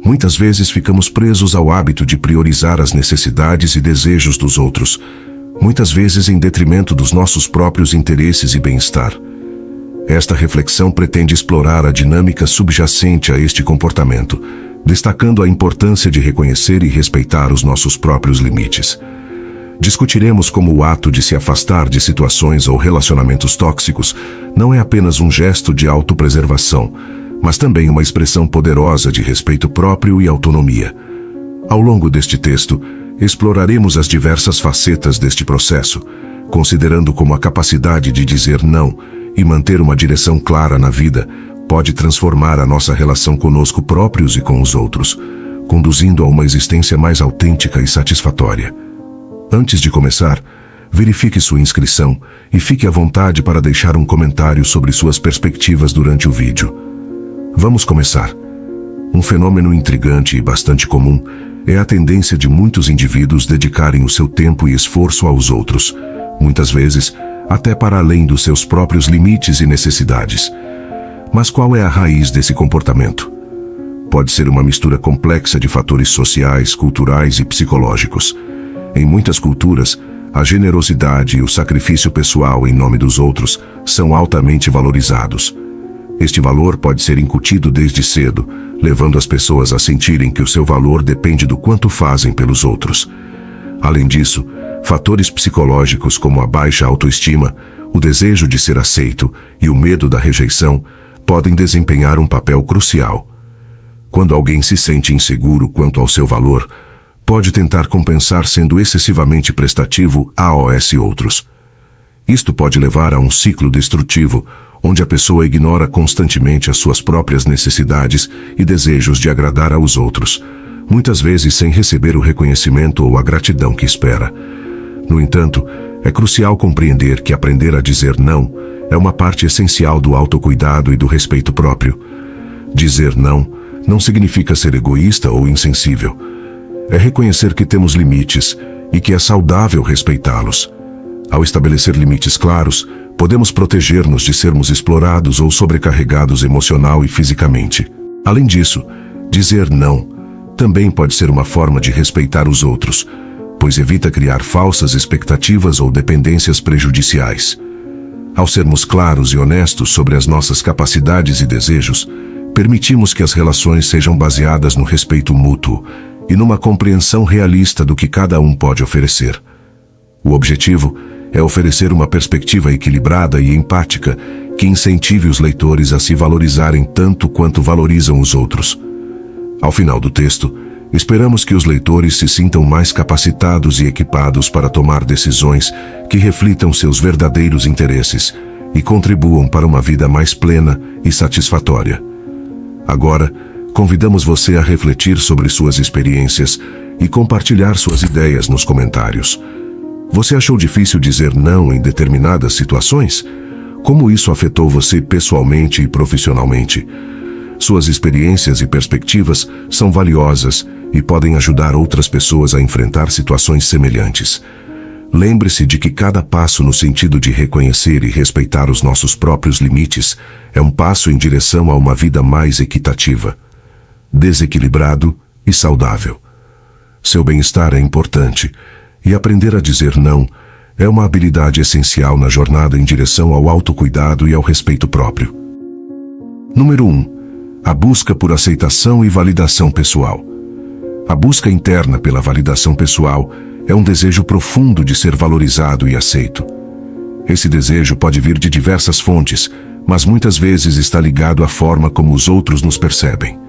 Muitas vezes ficamos presos ao hábito de priorizar as necessidades e desejos dos outros, muitas vezes em detrimento dos nossos próprios interesses e bem-estar. Esta reflexão pretende explorar a dinâmica subjacente a este comportamento, destacando a importância de reconhecer e respeitar os nossos próprios limites. Discutiremos como o ato de se afastar de situações ou relacionamentos tóxicos não é apenas um gesto de autopreservação, mas também uma expressão poderosa de respeito próprio e autonomia. Ao longo deste texto, exploraremos as diversas facetas deste processo, considerando como a capacidade de dizer não e manter uma direção clara na vida pode transformar a nossa relação conosco próprios e com os outros, conduzindo a uma existência mais autêntica e satisfatória. Antes de começar, verifique sua inscrição e fique à vontade para deixar um comentário sobre suas perspectivas durante o vídeo. Vamos começar. Um fenômeno intrigante e bastante comum é a tendência de muitos indivíduos dedicarem o seu tempo e esforço aos outros, muitas vezes até para além dos seus próprios limites e necessidades. Mas qual é a raiz desse comportamento? Pode ser uma mistura complexa de fatores sociais, culturais e psicológicos. Em muitas culturas, a generosidade e o sacrifício pessoal em nome dos outros são altamente valorizados. Este valor pode ser incutido desde cedo, levando as pessoas a sentirem que o seu valor depende do quanto fazem pelos outros. Além disso, fatores psicológicos como a baixa autoestima, o desejo de ser aceito e o medo da rejeição podem desempenhar um papel crucial. Quando alguém se sente inseguro quanto ao seu valor, pode tentar compensar sendo excessivamente prestativo a outros. Isto pode levar a um ciclo destrutivo, onde a pessoa ignora constantemente as suas próprias necessidades e desejos de agradar aos outros, muitas vezes sem receber o reconhecimento ou a gratidão que espera. No entanto, é crucial compreender que aprender a dizer não é uma parte essencial do autocuidado e do respeito próprio. Dizer não significa ser egoísta ou insensível. É reconhecer que temos limites e que é saudável respeitá-los. Ao estabelecer limites claros, podemos proteger-nos de sermos explorados ou sobrecarregados emocional e fisicamente. Além disso, dizer não também pode ser uma forma de respeitar os outros, pois evita criar falsas expectativas ou dependências prejudiciais. Ao sermos claros e honestos sobre as nossas capacidades e desejos, permitimos que as relações sejam baseadas no respeito mútuo e numa compreensão realista do que cada um pode oferecer. O objetivo é oferecer uma perspectiva equilibrada e empática que incentive os leitores a se valorizarem tanto quanto valorizam os outros. Ao final do texto, esperamos que os leitores se sintam mais capacitados e equipados para tomar decisões que reflitam seus verdadeiros interesses e contribuam para uma vida mais plena e satisfatória. Agora, convidamos você a refletir sobre suas experiências e compartilhar suas ideias nos comentários. Você achou difícil dizer não em determinadas situações? Como isso afetou você pessoalmente e profissionalmente? Suas experiências e perspectivas são valiosas e podem ajudar outras pessoas a enfrentar situações semelhantes. Lembre-se de que cada passo no sentido de reconhecer e respeitar os nossos próprios limites é um passo em direção a uma vida mais equitativa, desequilibrado e saudável. Seu bem-estar é importante, e aprender a dizer não é uma habilidade essencial na jornada em direção ao autocuidado e ao respeito próprio. Número 1. A busca por aceitação e validação pessoal. A busca interna pela validação pessoal é um desejo profundo de ser valorizado e aceito. Esse desejo pode vir de diversas fontes, mas muitas vezes está ligado à forma como os outros nos percebem.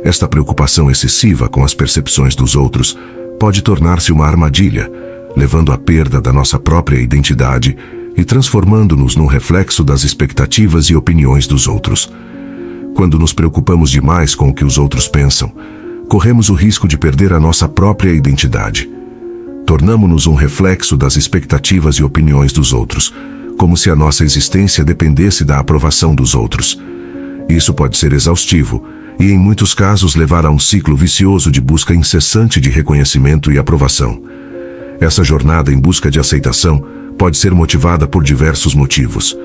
Esta preocupação excessiva com as percepções dos outros pode tornar-se uma armadilha, levando à perda da nossa própria identidade e transformando-nos num reflexo das expectativas e opiniões dos outros. Quando nos preocupamos demais com o que os outros pensam, corremos o risco de perder a nossa própria identidade. Tornamo-nos um reflexo das expectativas e opiniões dos outros, como se a nossa existência dependesse da aprovação dos outros. Isso pode ser exaustivo e, em muitos casos, levar a um ciclo vicioso de busca incessante de reconhecimento e aprovação. Essa jornada em busca de aceitação pode ser motivada por diversos motivos.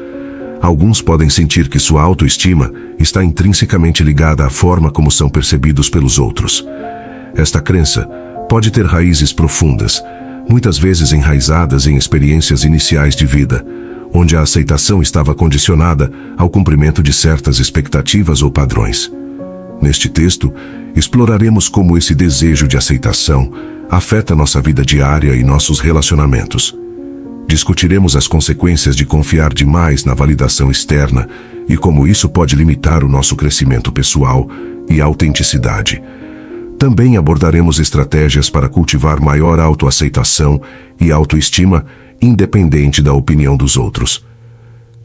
Alguns podem sentir que sua autoestima está intrinsecamente ligada à forma como são percebidos pelos outros. Esta crença pode ter raízes profundas, muitas vezes enraizadas em experiências iniciais de vida, onde a aceitação estava condicionada ao cumprimento de certas expectativas ou padrões. Neste texto, exploraremos como esse desejo de aceitação afeta nossa vida diária e nossos relacionamentos. Discutiremos as consequências de confiar demais na validação externa e como isso pode limitar o nosso crescimento pessoal e autenticidade. Também abordaremos estratégias para cultivar maior autoaceitação e autoestima, independente da opinião dos outros.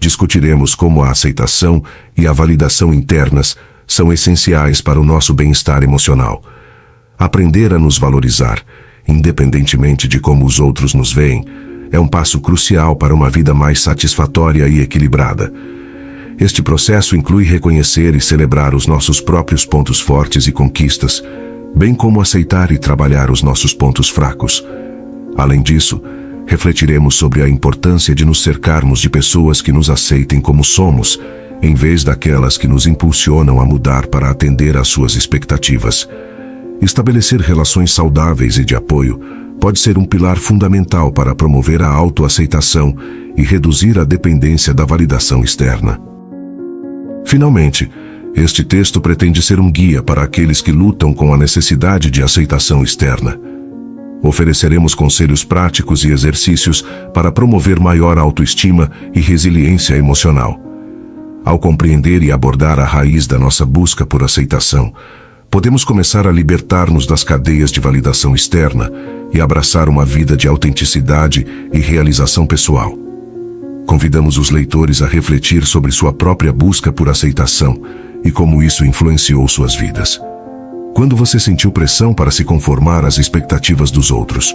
Discutiremos como a aceitação e a validação internas são essenciais para o nosso bem-estar emocional. Aprender a nos valorizar, independentemente de como os outros nos veem, é um passo crucial para uma vida mais satisfatória e equilibrada. Este processo inclui reconhecer e celebrar os nossos próprios pontos fortes e conquistas, bem como aceitar e trabalhar os nossos pontos fracos. Além disso, refletiremos sobre a importância de nos cercarmos de pessoas que nos aceitem como somos, em vez daquelas que nos impulsionam a mudar para atender às suas expectativas. Estabelecer relações saudáveis e de apoio pode ser um pilar fundamental para promover a autoaceitação e reduzir a dependência da validação externa. Finalmente, este texto pretende ser um guia para aqueles que lutam com a necessidade de aceitação externa. Ofereceremos conselhos práticos e exercícios para promover maior autoestima e resiliência emocional. Ao compreender e abordar a raiz da nossa busca por aceitação, podemos começar a libertar-nos das cadeias de validação externa e abraçar uma vida de autenticidade e realização pessoal. Convidamos os leitores a refletir sobre sua própria busca por aceitação e como isso influenciou suas vidas. Quando você sentiu pressão para se conformar às expectativas dos outros?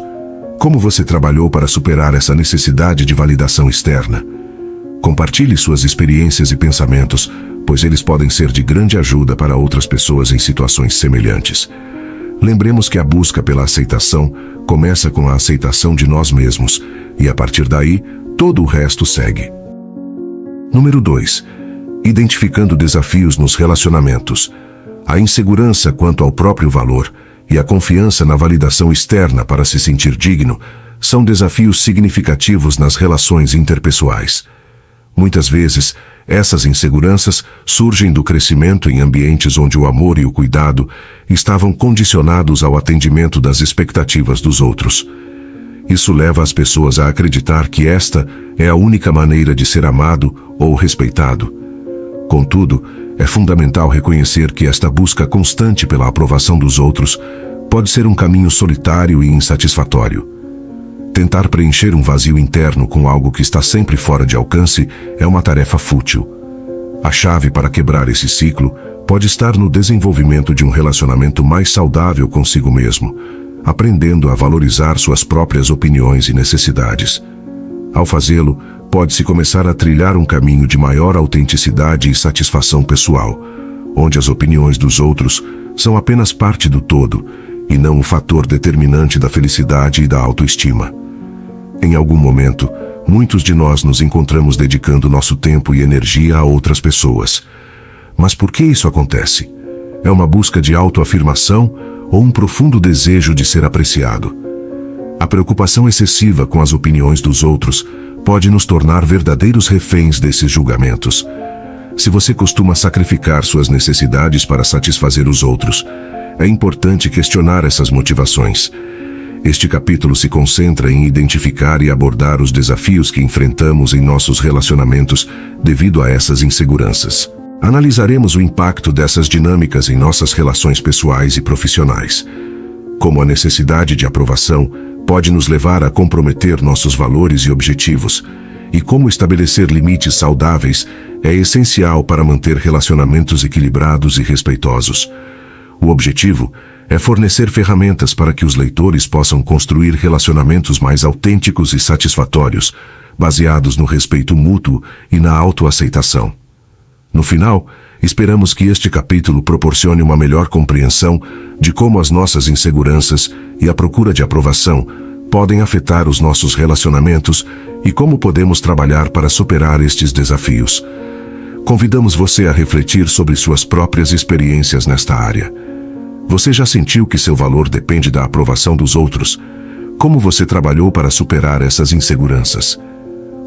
Como você trabalhou para superar essa necessidade de validação externa? Compartilhe suas experiências e pensamentos, pois eles podem ser de grande ajuda para outras pessoas em situações semelhantes. Lembremos que a busca pela aceitação começa com a aceitação de nós mesmos, e a partir daí, todo o resto segue. Número 2. Identificando desafios nos relacionamentos. A insegurança quanto ao próprio valor e a confiança na validação externa para se sentir digno são desafios significativos nas relações interpessoais. Muitas vezes, essas inseguranças surgem do crescimento em ambientes onde o amor e o cuidado estavam condicionados ao atendimento das expectativas dos outros. Isso leva as pessoas a acreditar que esta é a única maneira de ser amado ou respeitado. Contudo, é fundamental reconhecer que esta busca constante pela aprovação dos outros pode ser um caminho solitário e insatisfatório. Tentar preencher um vazio interno com algo que está sempre fora de alcance é uma tarefa fútil. A chave para quebrar esse ciclo pode estar no desenvolvimento de um relacionamento mais saudável consigo mesmo, aprendendo a valorizar suas próprias opiniões e necessidades. Ao fazê-lo, pode-se começar a trilhar um caminho de maior autenticidade e satisfação pessoal, onde as opiniões dos outros são apenas parte do todo e não o fator determinante da felicidade e da autoestima. Em algum momento, muitos de nós nos encontramos dedicando nosso tempo e energia a outras pessoas. Mas por que isso acontece? É uma busca de autoafirmação ou um profundo desejo de ser apreciado? A preocupação excessiva com as opiniões dos outros pode nos tornar verdadeiros reféns desses julgamentos. Se você costuma sacrificar suas necessidades para satisfazer os outros, é importante questionar essas motivações. Este capítulo se concentra em identificar e abordar os desafios que enfrentamos em nossos relacionamentos devido a essas inseguranças. Analisaremos o impacto dessas dinâmicas em nossas relações pessoais e profissionais. Como a necessidade de aprovação pode nos levar a comprometer nossos valores e objetivos, e como estabelecer limites saudáveis é essencial para manter relacionamentos equilibrados e respeitosos. O objetivo é fornecer ferramentas para que os leitores possam construir relacionamentos mais autênticos e satisfatórios, baseados no respeito mútuo e na autoaceitação. No final, esperamos que este capítulo proporcione uma melhor compreensão de como as nossas inseguranças e a procura de aprovação podem afetar os nossos relacionamentos e como podemos trabalhar para superar estes desafios. Convidamos você a refletir sobre suas próprias experiências nesta área. Você já sentiu que seu valor depende da aprovação dos outros? Como você trabalhou para superar essas inseguranças?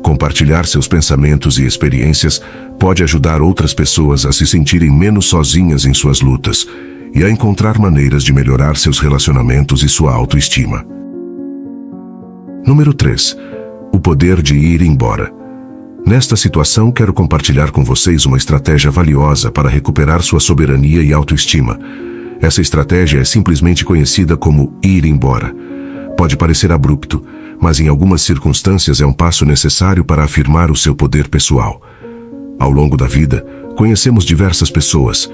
Compartilhar seus pensamentos e experiências pode ajudar outras pessoas a se sentirem menos sozinhas em suas lutas e a encontrar maneiras de melhorar seus relacionamentos e sua autoestima. Número 3. O poder de ir embora. Nesta situação, quero compartilhar com vocês uma estratégia valiosa para recuperar sua soberania e autoestima. Essa estratégia é simplesmente conhecida como ir embora. Pode parecer abrupto, mas em algumas circunstâncias é um passo necessário para afirmar o seu poder pessoal. Ao longo da vida, conhecemos diversas pessoas.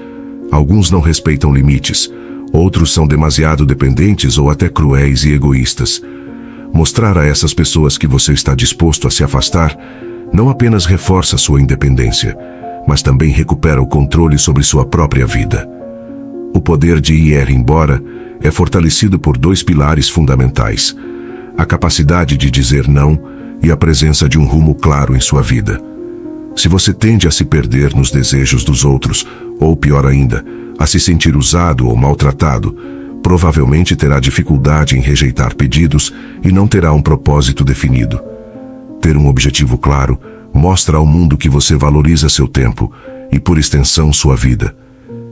Alguns não respeitam limites, outros são demasiado dependentes ou até cruéis e egoístas. Mostrar a essas pessoas que você está disposto a se afastar não apenas reforça sua independência, mas também recupera o controle sobre sua própria vida. O poder de ir embora é fortalecido por 2 pilares fundamentais: a capacidade de dizer não e a presença de um rumo claro em sua vida. Se você tende a se perder nos desejos dos outros, ou pior ainda, a se sentir usado ou maltratado, provavelmente terá dificuldade em rejeitar pedidos e não terá um propósito definido. Ter um objetivo claro mostra ao mundo que você valoriza seu tempo e, por extensão, sua vida.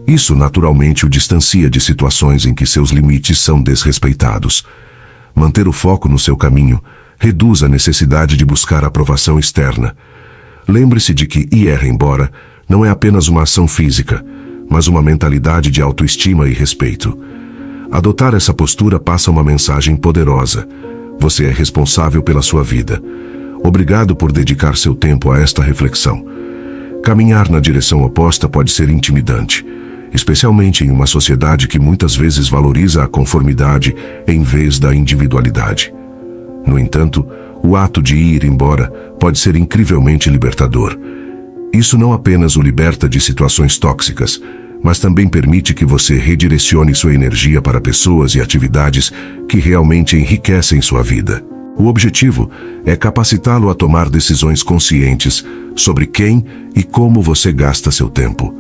Isso naturalmente o distancia de situações em que seus limites são desrespeitados. Manter o foco no seu caminho reduz a necessidade de buscar aprovação externa. Lembre-se de que ir embora não é apenas uma ação física, mas uma mentalidade de autoestima e respeito. Adotar essa postura passa uma mensagem poderosa: você é responsável pela sua vida. Obrigado por dedicar seu tempo a esta reflexão. Caminhar na direção oposta pode ser intimidante, especialmente em uma sociedade que muitas vezes valoriza a conformidade em vez da individualidade. No entanto, o ato de ir embora pode ser incrivelmente libertador. Isso não apenas o liberta de situações tóxicas, mas também permite que você redirecione sua energia para pessoas e atividades que realmente enriquecem sua vida. O objetivo é capacitá-lo a tomar decisões conscientes sobre quem e como você gasta seu tempo.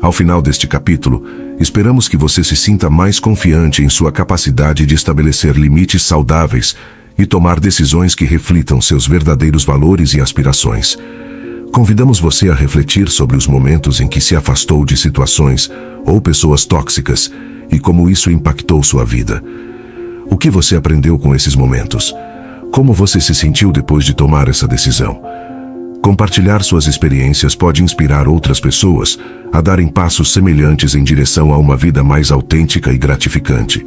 Ao final deste capítulo, esperamos que você se sinta mais confiante em sua capacidade de estabelecer limites saudáveis e tomar decisões que reflitam seus verdadeiros valores e aspirações. Convidamos você a refletir sobre os momentos em que se afastou de situações ou pessoas tóxicas e como isso impactou sua vida. O que você aprendeu com esses momentos? Como você se sentiu depois de tomar essa decisão? Compartilhar suas experiências pode inspirar outras pessoas a darem passos semelhantes em direção a uma vida mais autêntica e gratificante.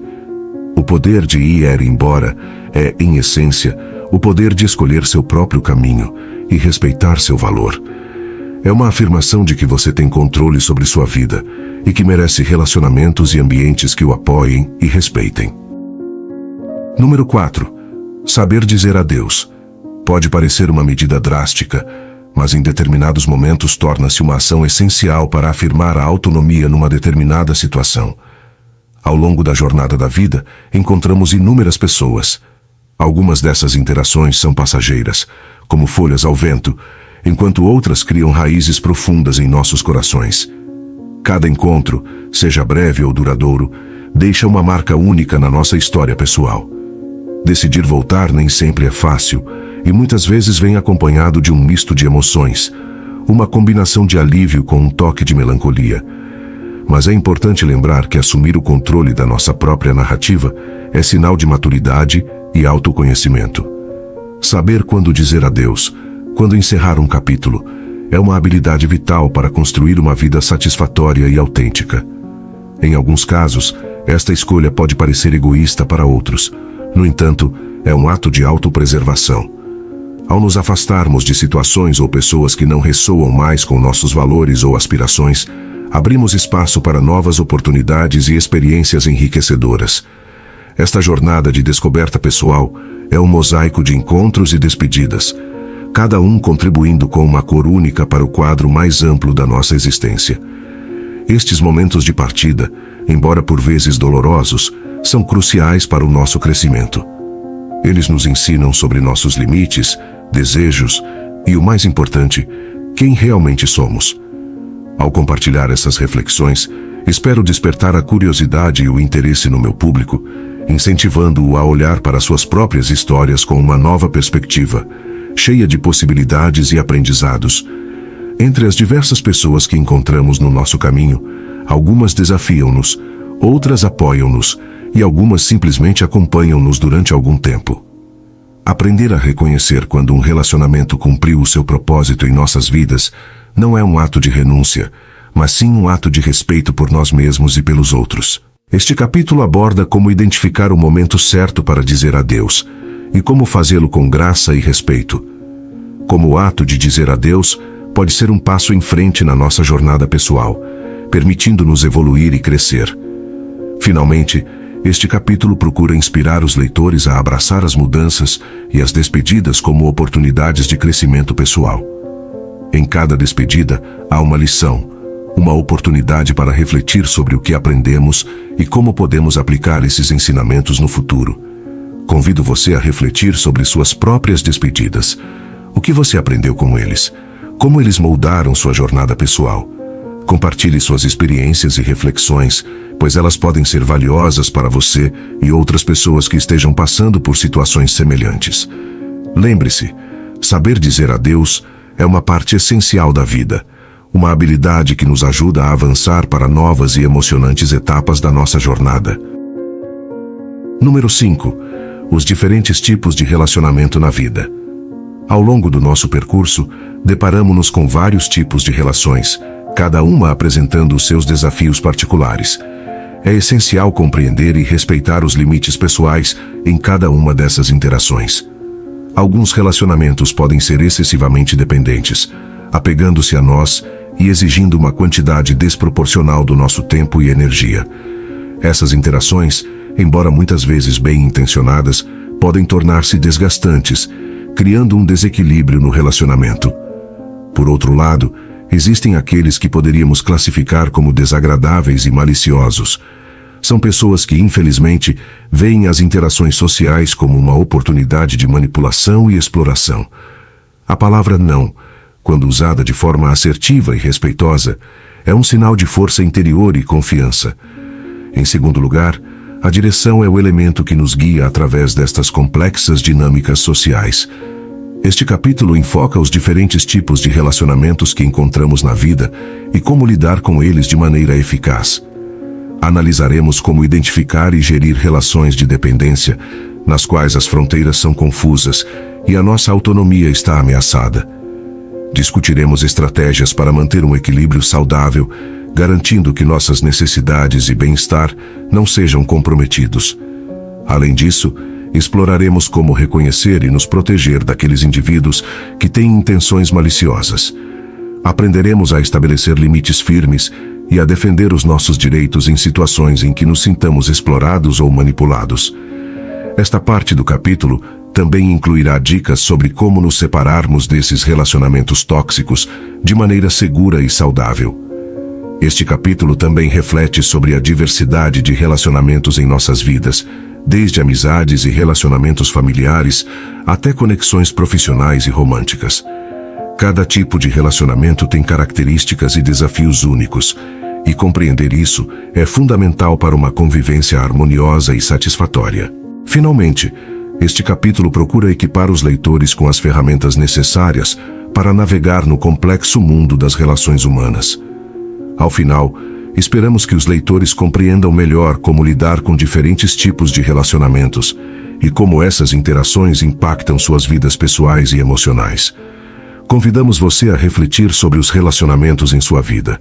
O poder de ir embora é, em essência, o poder de escolher seu próprio caminho e respeitar seu valor. É uma afirmação de que você tem controle sobre sua vida e que merece relacionamentos e ambientes que o apoiem e respeitem. Número 4. Saber dizer adeus. Pode parecer uma medida drástica, mas em determinados momentos torna-se uma ação essencial para afirmar a autonomia numa determinada situação. Ao longo da jornada da vida, encontramos inúmeras pessoas. Algumas dessas interações são passageiras, como folhas ao vento, enquanto outras criam raízes profundas em nossos corações. Cada encontro, seja breve ou duradouro, deixa uma marca única na nossa história pessoal. Decidir voltar nem sempre é fácil, e muitas vezes vem acompanhado de um misto de emoções, uma combinação de alívio com um toque de melancolia. Mas é importante lembrar que assumir o controle da nossa própria narrativa é sinal de maturidade e autoconhecimento. Saber quando dizer adeus, quando encerrar um capítulo, é uma habilidade vital para construir uma vida satisfatória e autêntica. Em alguns casos, esta escolha pode parecer egoísta para outros. No entanto, é um ato de autopreservação. Ao nos afastarmos de situações ou pessoas que não ressoam mais com nossos valores ou aspirações, abrimos espaço para novas oportunidades e experiências enriquecedoras. Esta jornada de descoberta pessoal é um mosaico de encontros e despedidas, cada um contribuindo com uma cor única para o quadro mais amplo da nossa existência. Estes momentos de partida, embora por vezes dolorosos, são cruciais para o nosso crescimento. Eles nos ensinam sobre nossos limites, desejos e, o mais importante, quem realmente somos. Ao compartilhar essas reflexões, espero despertar a curiosidade e o interesse no meu público, incentivando-o a olhar para suas próprias histórias com uma nova perspectiva, cheia de possibilidades e aprendizados. Entre as diversas pessoas que encontramos no nosso caminho, algumas desafiam-nos, outras apoiam-nos e algumas simplesmente acompanham-nos durante algum tempo. Aprender a reconhecer quando um relacionamento cumpriu o seu propósito em nossas vidas não é um ato de renúncia, mas sim um ato de respeito por nós mesmos e pelos outros. Este capítulo aborda como identificar o momento certo para dizer adeus e como fazê-lo com graça e respeito. Como o ato de dizer adeus pode ser um passo em frente na nossa jornada pessoal, permitindo-nos evoluir e crescer. Finalmente, este capítulo procura inspirar os leitores a abraçar as mudanças e as despedidas como oportunidades de crescimento pessoal. Em cada despedida, há uma lição, uma oportunidade para refletir sobre o que aprendemos e como podemos aplicar esses ensinamentos no futuro. Convido você a refletir sobre suas próprias despedidas. O que você aprendeu com eles? Como eles moldaram sua jornada pessoal? Compartilhe suas experiências e reflexões, pois elas podem ser valiosas para você e outras pessoas que estejam passando por situações semelhantes. Lembre-se, saber dizer adeus é uma parte essencial da vida, uma habilidade que nos ajuda a avançar para novas e emocionantes etapas da nossa jornada. Número 5. Os diferentes tipos de relacionamento na vida. Ao longo do nosso percurso, deparamos-nos com vários tipos de relações, cada uma apresentando os seus desafios particulares. É essencial compreender e respeitar os limites pessoais em cada uma dessas interações. Alguns relacionamentos podem ser excessivamente dependentes, apegando-se a nós e exigindo uma quantidade desproporcional do nosso tempo e energia. Essas interações, embora muitas vezes bem intencionadas, podem tornar-se desgastantes, criando um desequilíbrio no relacionamento. Por outro lado, existem aqueles que poderíamos classificar como desagradáveis e maliciosos. São pessoas que, infelizmente, veem as interações sociais como uma oportunidade de manipulação e exploração. A palavra não, quando usada de forma assertiva e respeitosa, é um sinal de força interior e confiança. Em segundo lugar, a direção é o elemento que nos guia através destas complexas dinâmicas sociais. Este capítulo enfoca os diferentes tipos de relacionamentos que encontramos na vida e como lidar com eles de maneira eficaz. Analisaremos como identificar e gerir relações de dependência, nas quais as fronteiras são confusas e a nossa autonomia está ameaçada. Discutiremos estratégias para manter um equilíbrio saudável, garantindo que nossas necessidades e bem-estar não sejam comprometidos. Além disso, exploraremos como reconhecer e nos proteger daqueles indivíduos que têm intenções maliciosas. Aprenderemos a estabelecer limites firmes e a defender os nossos direitos em situações em que nos sintamos explorados ou manipulados. Esta parte do capítulo também incluirá dicas sobre como nos separarmos desses relacionamentos tóxicos de maneira segura e saudável. Este capítulo também reflete sobre a diversidade de relacionamentos em nossas vidas, desde amizades e relacionamentos familiares até conexões profissionais e românticas. Cada tipo de relacionamento tem características e desafios únicos, e compreender isso é fundamental para uma convivência harmoniosa e satisfatória. Finalmente, este capítulo procura equipar os leitores com as ferramentas necessárias para navegar no complexo mundo das relações humanas. Ao final, esperamos que os leitores compreendam melhor como lidar com diferentes tipos de relacionamentos e como essas interações impactam suas vidas pessoais e emocionais. Convidamos você a refletir sobre os relacionamentos em sua vida.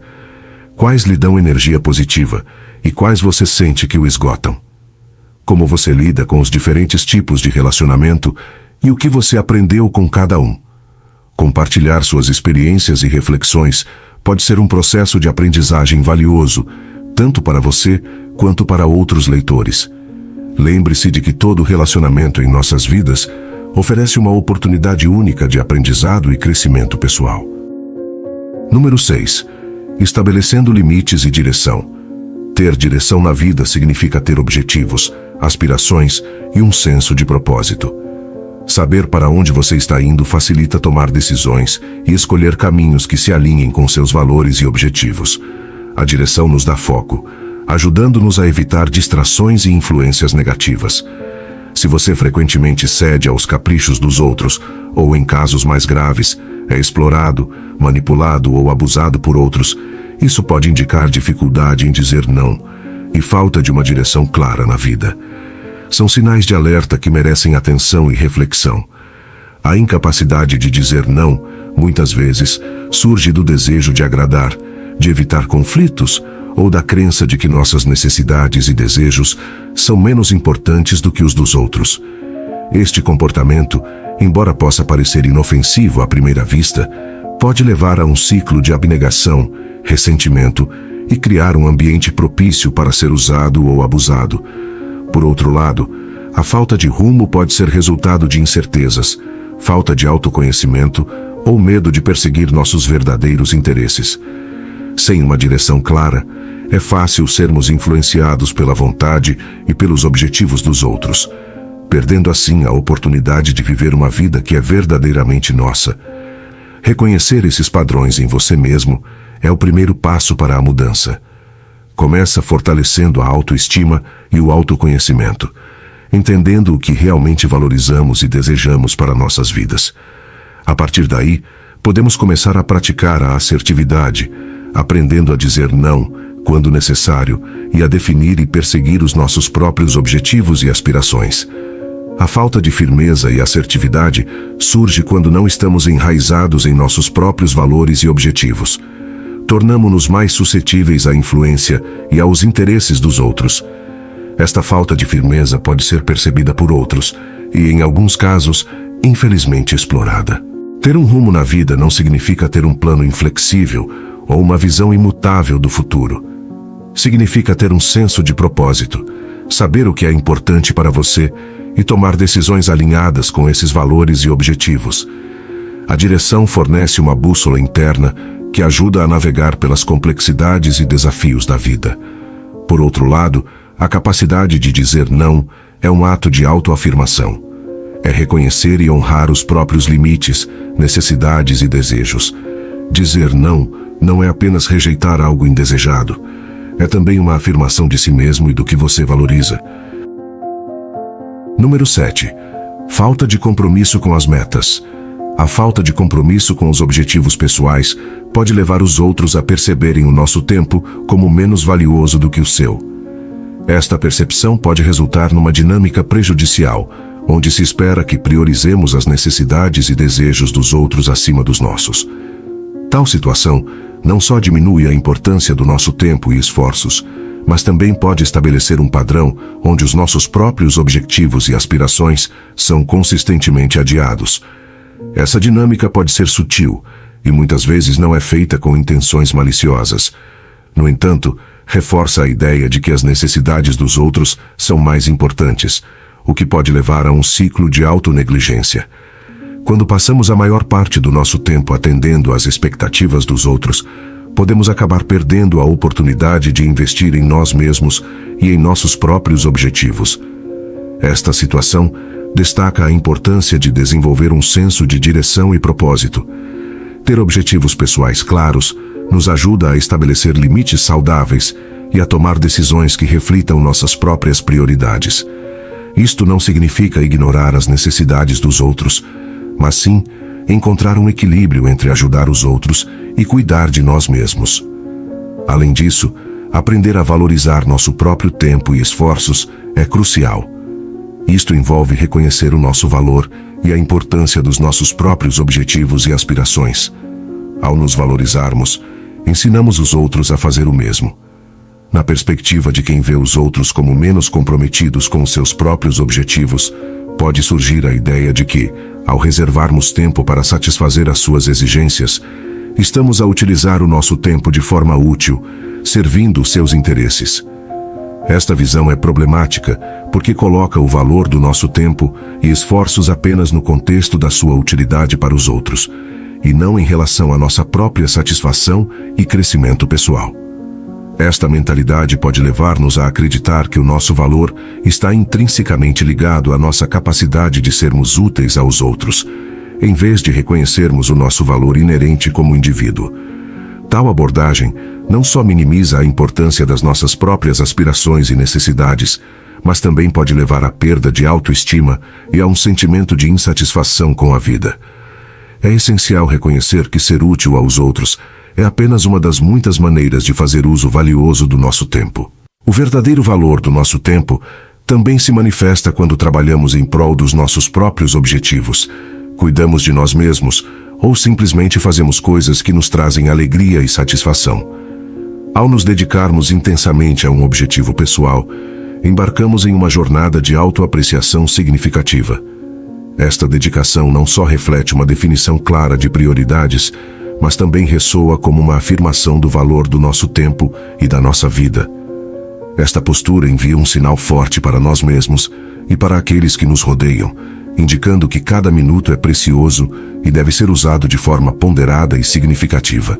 Quais lhe dão energia positiva e quais você sente que o esgotam? Como você lida com os diferentes tipos de relacionamento e o que você aprendeu com cada um? Compartilhar suas experiências e reflexões pode ser um processo de aprendizagem valioso, tanto para você quanto para outros leitores. Lembre-se de que todo relacionamento em nossas vidas oferece uma oportunidade única de aprendizado e crescimento pessoal. Número 6. Estabelecendo limites e direção. Ter direção na vida significa ter objetivos, aspirações e um senso de propósito. Saber para onde você está indo facilita tomar decisões e escolher caminhos que se alinhem com seus valores e objetivos. A direção nos dá foco, ajudando-nos a evitar distrações e influências negativas. Se você frequentemente cede aos caprichos dos outros, ou em casos mais graves, é explorado, manipulado ou abusado por outros, isso pode indicar dificuldade em dizer não e falta de uma direção clara na vida. São sinais de alerta que merecem atenção e reflexão. A incapacidade de dizer não, muitas vezes, surge do desejo de agradar, de evitar conflitos ou da crença de que nossas necessidades e desejos são menos importantes do que os dos outros. Este comportamento, embora possa parecer inofensivo à primeira vista, pode levar a um ciclo de abnegação, ressentimento e criar um ambiente propício para ser usado ou abusado. Por outro lado, a falta de rumo pode ser resultado de incertezas, falta de autoconhecimento ou medo de perseguir nossos verdadeiros interesses. Sem uma direção clara, é fácil sermos influenciados pela vontade e pelos objetivos dos outros, perdendo assim a oportunidade de viver uma vida que é verdadeiramente nossa. Reconhecer esses padrões em você mesmo é o primeiro passo para a mudança. Começa fortalecendo a autoestima e o autoconhecimento, entendendo o que realmente valorizamos e desejamos para nossas vidas. A partir daí, podemos começar a praticar a assertividade, aprendendo a dizer não quando necessário e a definir e perseguir os nossos próprios objetivos e aspirações. A falta de firmeza e assertividade surge quando não estamos enraizados em nossos próprios valores e objetivos. Tornamo-nos mais suscetíveis à influência e aos interesses dos outros. Esta falta de firmeza pode ser percebida por outros e, em alguns casos, infelizmente explorada. Ter um rumo na vida não significa ter um plano inflexível ou uma visão imutável do futuro. Significa ter um senso de propósito, saber o que é importante para você e tomar decisões alinhadas com esses valores e objetivos. A direção fornece uma bússola interna que ajuda a navegar pelas complexidades e desafios da vida. Por outro lado, a capacidade de dizer não é um ato de autoafirmação. É reconhecer e honrar os próprios limites, necessidades e desejos. Dizer não é apenas rejeitar algo indesejado. É também uma afirmação de si mesmo e do que você valoriza. Número 7. Falta de compromisso com as metas. A falta de compromisso com os objetivos pessoais pode levar os outros a perceberem o nosso tempo como menos valioso do que o seu. Esta percepção pode resultar numa dinâmica prejudicial, onde se espera que priorizemos as necessidades e desejos dos outros acima dos nossos. Tal situação não só diminui a importância do nosso tempo e esforços, mas também pode estabelecer um padrão onde os nossos próprios objetivos e aspirações são consistentemente adiados. Essa dinâmica pode ser sutil e muitas vezes não é feita com intenções maliciosas. No entanto, reforça a ideia de que as necessidades dos outros são mais importantes, o que pode levar a um ciclo de autonegligência. Quando passamos a maior parte do nosso tempo atendendo às expectativas dos outros, podemos acabar perdendo a oportunidade de investir em nós mesmos e em nossos próprios objetivos. Esta situação destaca a importância de desenvolver um senso de direção e propósito. Ter objetivos pessoais claros nos ajuda a estabelecer limites saudáveis e a tomar decisões que reflitam nossas próprias prioridades. Isto não significa ignorar as necessidades dos outros, mas sim encontrar um equilíbrio entre ajudar os outros e cuidar de nós mesmos. Além disso, aprender a valorizar nosso próprio tempo e esforços é crucial. Isto envolve reconhecer o nosso valor e a importância dos nossos próprios objetivos e aspirações. Ao nos valorizarmos, ensinamos os outros a fazer o mesmo. Na perspectiva de quem vê os outros como menos comprometidos com seus próprios objetivos, pode surgir a ideia de que, ao reservarmos tempo para satisfazer as suas exigências, estamos a utilizar o nosso tempo de forma útil, servindo os seus interesses. Esta visão é problemática porque coloca o valor do nosso tempo e esforços apenas no contexto da sua utilidade para os outros, e não em relação à nossa própria satisfação e crescimento pessoal. Esta mentalidade pode levar-nos a acreditar que o nosso valor está intrinsecamente ligado à nossa capacidade de sermos úteis aos outros, em vez de reconhecermos o nosso valor inerente como indivíduo. Tal abordagem não só minimiza a importância das nossas próprias aspirações e necessidades, mas também pode levar à perda de autoestima e a um sentimento de insatisfação com a vida. É essencial reconhecer que ser útil aos outros é apenas uma das muitas maneiras de fazer uso valioso do nosso tempo. O verdadeiro valor do nosso tempo também se manifesta quando trabalhamos em prol dos nossos próprios objetivos, cuidamos de nós mesmos ou simplesmente fazemos coisas que nos trazem alegria e satisfação. Ao nos dedicarmos intensamente a um objetivo pessoal, embarcamos em uma jornada de autoapreciação significativa. Esta dedicação não só reflete uma definição clara de prioridades, mas também ressoa como uma afirmação do valor do nosso tempo e da nossa vida. Esta postura envia um sinal forte para nós mesmos e para aqueles que nos rodeiam, indicando que cada minuto é precioso e deve ser usado de forma ponderada e significativa.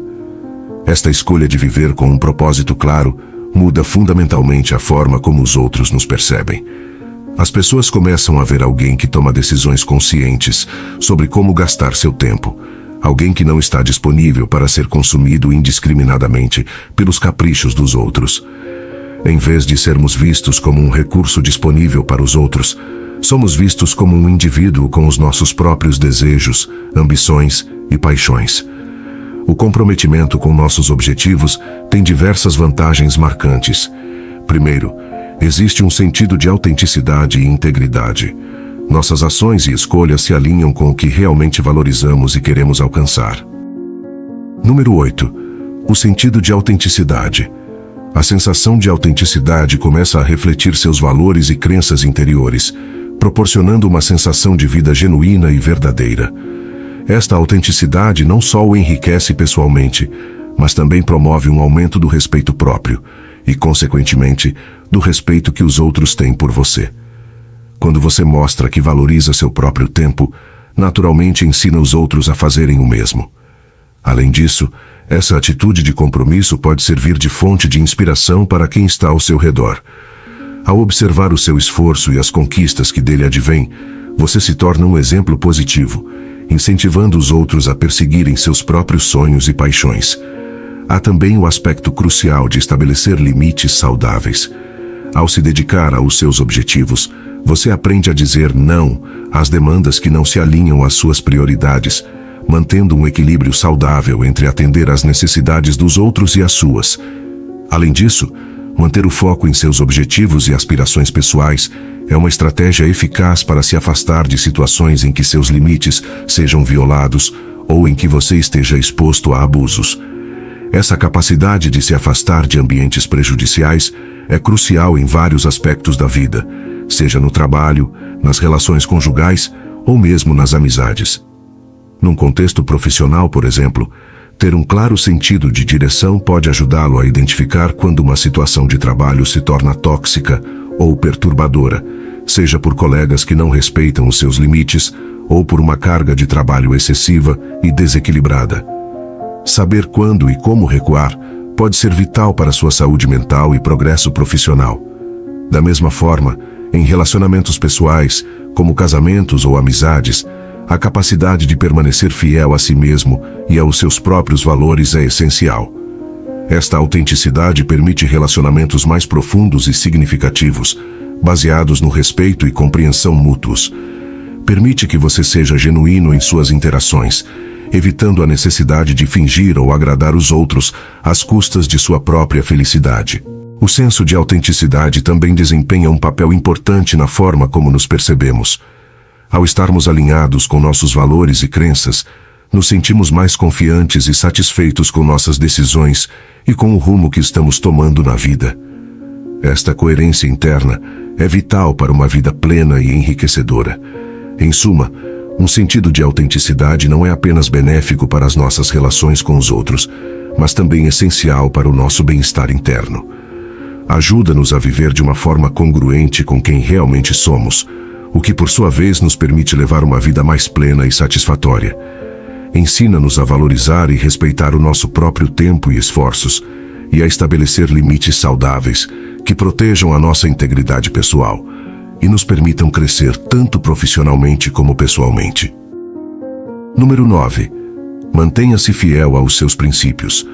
Esta escolha de viver com um propósito claro muda fundamentalmente a forma como os outros nos percebem. As pessoas começam a ver alguém que toma decisões conscientes sobre como gastar seu tempo, alguém que não está disponível para ser consumido indiscriminadamente pelos caprichos dos outros. Em vez de sermos vistos como um recurso disponível para os outros, somos vistos como um indivíduo com os nossos próprios desejos, ambições e paixões. O comprometimento com nossos objetivos tem diversas vantagens marcantes. Primeiro, existe um sentido de autenticidade e integridade. Nossas ações e escolhas se alinham com o que realmente valorizamos e queremos alcançar. Número 8. O sentido de autenticidade. A sensação de autenticidade começa a refletir seus valores e crenças interiores, proporcionando uma sensação de vida genuína e verdadeira. Esta autenticidade não só o enriquece pessoalmente, mas também promove um aumento do respeito próprio e, consequentemente, do respeito que os outros têm por você. Quando você mostra que valoriza seu próprio tempo, naturalmente ensina os outros a fazerem o mesmo. Além disso, essa atitude de compromisso pode servir de fonte de inspiração para quem está ao seu redor. Ao observar o seu esforço e as conquistas que dele advêm, você se torna um exemplo positivo, incentivando os outros a perseguirem seus próprios sonhos e paixões. Há também o aspecto crucial de estabelecer limites saudáveis. Ao se dedicar aos seus objetivos, você aprende a dizer não às demandas que não se alinham às suas prioridades, mantendo um equilíbrio saudável entre atender às necessidades dos outros e as suas. Além disso, manter o foco em seus objetivos e aspirações pessoais é uma estratégia eficaz para se afastar de situações em que seus limites sejam violados ou em que você esteja exposto a abusos. Essa capacidade de se afastar de ambientes prejudiciais é crucial em vários aspectos da vida, seja no trabalho, nas relações conjugais ou mesmo nas amizades. Num contexto profissional, por exemplo, ter um claro sentido de direção pode ajudá-lo a identificar quando uma situação de trabalho se torna tóxica ou perturbadora, seja por colegas que não respeitam os seus limites ou por uma carga de trabalho excessiva e desequilibrada. Saber quando e como recuar pode ser vital para sua saúde mental e progresso profissional. Da mesma forma, em relacionamentos pessoais, como casamentos ou amizades, a capacidade de permanecer fiel a si mesmo e aos seus próprios valores é essencial. Esta autenticidade permite relacionamentos mais profundos e significativos, baseados no respeito e compreensão mútuos. Permite que você seja genuíno em suas interações, evitando a necessidade de fingir ou agradar os outros às custas de sua própria felicidade. O senso de autenticidade também desempenha um papel importante na forma como nos percebemos. Ao estarmos alinhados com nossos valores e crenças, nos sentimos mais confiantes e satisfeitos com nossas decisões e com o rumo que estamos tomando na vida. Esta coerência interna é vital para uma vida plena e enriquecedora. Em suma, um sentido de autenticidade não é apenas benéfico para as nossas relações com os outros, mas também essencial para o nosso bem-estar interno. Ajuda-nos a viver de uma forma congruente com quem realmente somos, o que por sua vez nos permite levar uma vida mais plena e satisfatória. Ensina-nos a valorizar e respeitar o nosso próprio tempo e esforços, e a estabelecer limites saudáveis que protejam a nossa integridade pessoal e nos permitam crescer tanto profissionalmente como pessoalmente. Número 9. Mantenha-se fiel aos seus princípios.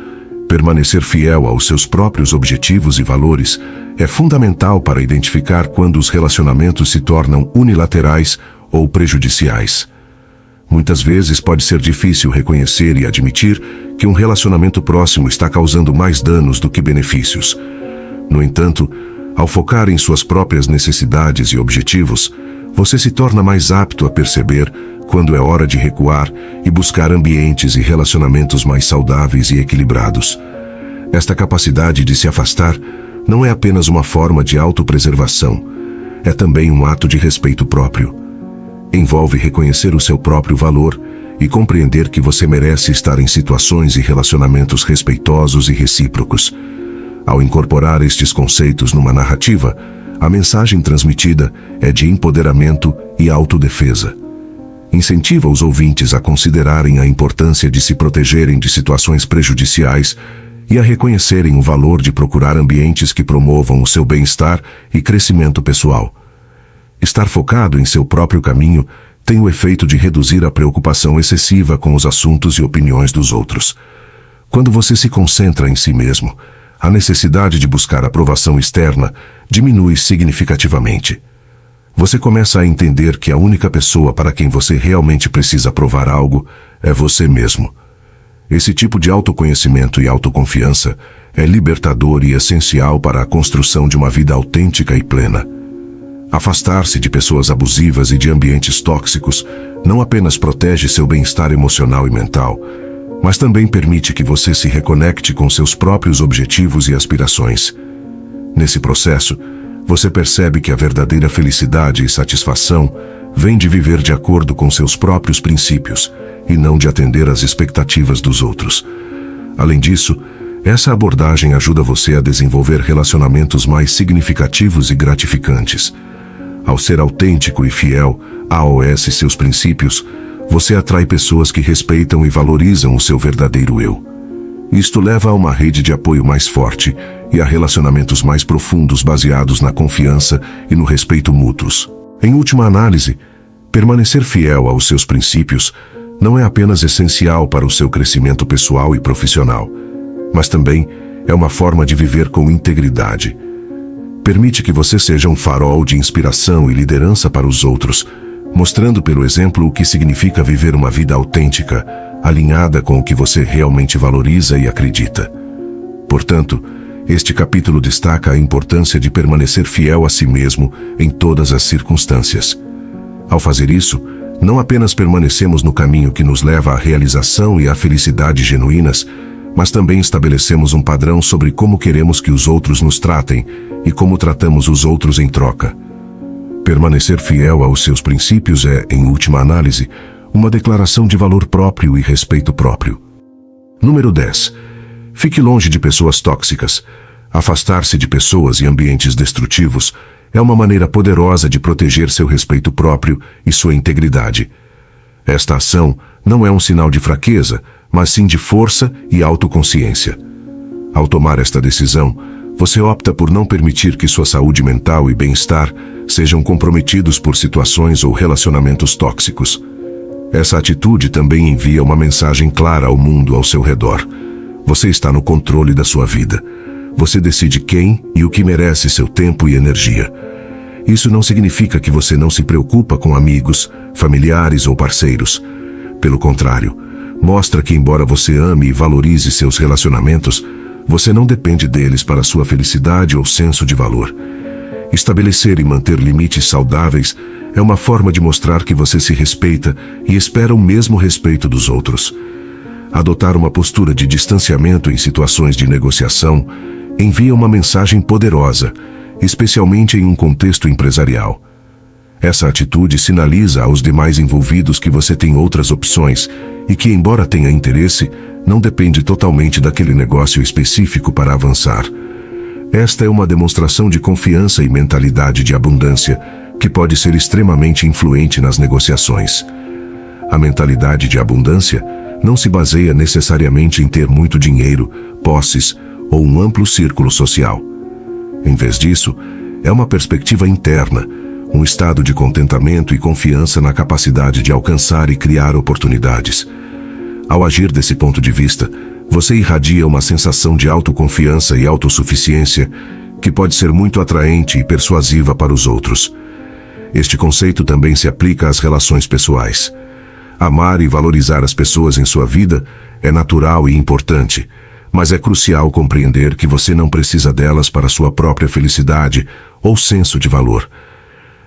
Permanecer fiel aos seus próprios objetivos e valores é fundamental para identificar quando os relacionamentos se tornam unilaterais ou prejudiciais. Muitas vezes pode ser difícil reconhecer e admitir que um relacionamento próximo está causando mais danos do que benefícios. No entanto, ao focar em suas próprias necessidades e objetivos, você se torna mais apto a perceber quando é hora de recuar e buscar ambientes e relacionamentos mais saudáveis e equilibrados. Esta capacidade de se afastar não é apenas uma forma de autopreservação, é também um ato de respeito próprio. Envolve reconhecer o seu próprio valor e compreender que você merece estar em situações e relacionamentos respeitosos e recíprocos. Ao incorporar estes conceitos numa narrativa, a mensagem transmitida é de empoderamento e autodefesa. Incentiva os ouvintes a considerarem a importância de se protegerem de situações prejudiciais e a reconhecerem o valor de procurar ambientes que promovam o seu bem-estar e crescimento pessoal. Estar focado em seu próprio caminho tem o efeito de reduzir a preocupação excessiva com os assuntos e opiniões dos outros. Quando você se concentra em si mesmo, a necessidade de buscar aprovação externa diminui significativamente. Você começa a entender que a única pessoa para quem você realmente precisa provar algo é você mesmo. Esse tipo de autoconhecimento e autoconfiança é libertador e essencial para a construção de uma vida autêntica e plena. Afastar-se de pessoas abusivas e de ambientes tóxicos não apenas protege seu bem-estar emocional e mental, mas também permite que você se reconecte com seus próprios objetivos e aspirações. Nesse processo, você percebe que a verdadeira felicidade e satisfação vem de viver de acordo com seus próprios princípios e não de atender às expectativas dos outros. Além disso, essa abordagem ajuda você a desenvolver relacionamentos mais significativos e gratificantes. Ao ser autêntico e fiel aos seus princípios, você atrai pessoas que respeitam e valorizam o seu verdadeiro eu. Isto leva a uma rede de apoio mais forte e a relacionamentos mais profundos baseados na confiança e no respeito mútuos. Em última análise, permanecer fiel aos seus princípios não é apenas essencial para o seu crescimento pessoal e profissional, mas também é uma forma de viver com integridade. Permite que você seja um farol de inspiração e liderança para os outros, mostrando pelo exemplo o que significa viver uma vida autêntica, alinhada com o que você realmente valoriza e acredita. Portanto, este capítulo destaca a importância de permanecer fiel a si mesmo em todas as circunstâncias. Ao fazer isso, não apenas permanecemos no caminho que nos leva à realização e à felicidade genuínas, mas também estabelecemos um padrão sobre como queremos que os outros nos tratem e como tratamos os outros em troca. Permanecer fiel aos seus princípios é, em última análise, uma declaração de valor próprio e respeito próprio. Número 10. Fique longe de pessoas tóxicas. Afastar-se de pessoas e ambientes destrutivos é uma maneira poderosa de proteger seu respeito próprio e sua integridade. Esta ação não é um sinal de fraqueza, mas sim de força e autoconsciência. Ao tomar esta decisão, você opta por não permitir que sua saúde mental e bem-estar sejam comprometidos por situações ou relacionamentos tóxicos. Essa atitude também envia uma mensagem clara ao mundo ao seu redor. Você está no controle da sua vida. Você decide quem e o que merece seu tempo e energia. Isso não significa que você não se preocupa com amigos, familiares ou parceiros. Pelo contrário, mostra que embora você ame e valorize seus relacionamentos, você não depende deles para sua felicidade ou senso de valor. Estabelecer e manter limites saudáveis é uma forma de mostrar que você se respeita e espera o mesmo respeito dos outros. Adotar uma postura de distanciamento em situações de negociação envia uma mensagem poderosa, especialmente em um contexto empresarial. Essa atitude sinaliza aos demais envolvidos que você tem outras opções e que, embora tenha interesse, não depende totalmente daquele negócio específico para avançar. Esta é uma demonstração de confiança e mentalidade de abundância que pode ser extremamente influente nas negociações. A mentalidade de abundância não se baseia necessariamente em ter muito dinheiro, posses ou um amplo círculo social. Em vez disso, é uma perspectiva interna, um estado de contentamento e confiança na capacidade de alcançar e criar oportunidades. Ao agir desse ponto de vista, você irradia uma sensação de autoconfiança e autossuficiência que pode ser muito atraente e persuasiva para os outros. Este conceito também se aplica às relações pessoais. Amar e valorizar as pessoas em sua vida é natural e importante, mas é crucial compreender que você não precisa delas para sua própria felicidade ou senso de valor.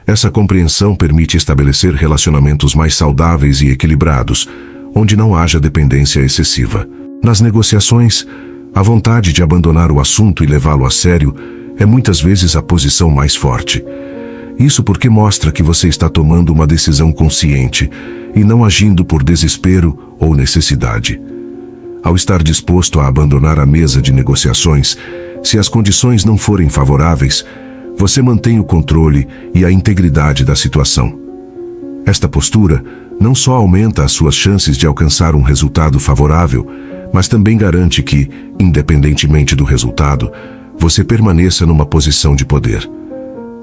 Essa compreensão permite estabelecer relacionamentos mais saudáveis e equilibrados, onde não haja dependência excessiva. Nas negociações, a vontade de abandonar o assunto e levá-lo a sério é muitas vezes a posição mais forte. Isso porque mostra que você está tomando uma decisão consciente e não agindo por desespero ou necessidade. Ao estar disposto a abandonar a mesa de negociações, se as condições não forem favoráveis, você mantém o controle e a integridade da situação. Esta postura não só aumenta as suas chances de alcançar um resultado favorável, mas também garante que, independentemente do resultado, você permaneça numa posição de poder.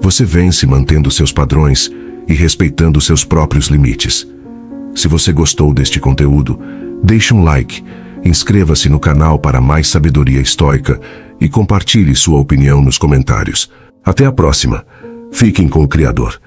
Você vence mantendo seus padrões e respeitando seus próprios limites. Se você gostou deste conteúdo, deixe um like, inscreva-se no canal para mais sabedoria estoica e compartilhe sua opinião nos comentários. Até a próxima. Fiquem com o Criador.